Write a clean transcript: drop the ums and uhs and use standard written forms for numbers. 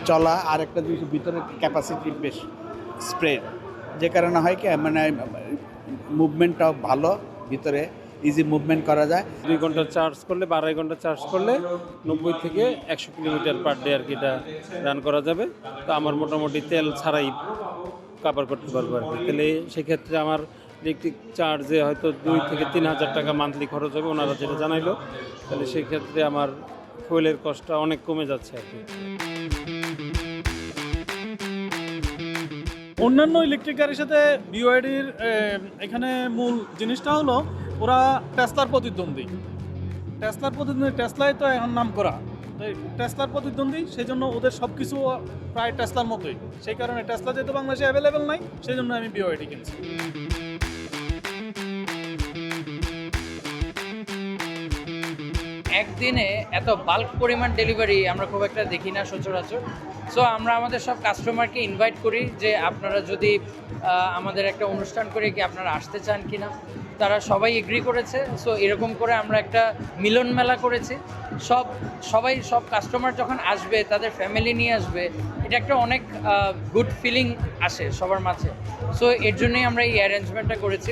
চলা, আর একটা জিনিস ভিতরে ক্যাপাসিটি বেশ স্প্রেড, যে কারণে হয় কি মানে মুভমেন্টটাও ভালো, ভিতরে ইজি মুভমেন্ট করা যায়। 2 ঘন্টা চার্জ করলে বা 2.5 ঘন্টা চার্জ করলে 90 থেকে 100 কিলোমিটার পার ডে আর কি এটা রান করা যাবে। তো আমার মোটামুটি তেল ছাড়াই কভার করতে পারবো আর কি। তাহলে সেক্ষেত্রে আমার ইলেকট্রিক চার্জে হয়তো 2 থেকে 3 হাজার টাকা মান্থলি খরচ হবে, ওনারা যেটা জানাইলো। তাহলে সেক্ষেত্রে আমার ফুয়েলের কস্টটা অনেক কমে যাচ্ছে আর কি। অন্যান্য ইলেকট্রিক গাড়ির সাথে বিওআইডির এখানে মূল জিনিসটা হলো ওরা টেসলার প্রতিদ্বন্দ্বী। টেসলাই তো এখন নাম করা, টেসলার প্রতিদ্বন্দ্বী, সেই জন্য ওদের সব কিছু প্রায় টেসলার মতোই। সেই কারণে টেসলা যেহেতু বাংলাদেশে অ্যাভেলেবেল নাই, সেই জন্য আমি বিওআইডি কিনছি। একদিনে এত বাল্ক পরিমাণ ডেলিভারি আমরা খুব একটা দেখি না সচরাচর। সো আমরা আমাদের সব কাস্টমারকে ইনভাইট করি যে আপনারা যদি আমাদের একটা অনুষ্ঠান করে কি আপনারা আসতে চান কি না। তারা সবাই এগ্রি করেছে। সো এরকম করে আমরা একটা মিলন মেলা করেছি। সব কাস্টমার যখন আসবে তাদের ফ্যামিলি নিয়ে আসবে, এটা একটা অনেক গুড ফিলিং আসে সবার মাঝে। সো এর জন্যই আমরা এই অ্যারেঞ্জমেন্টটা করেছি।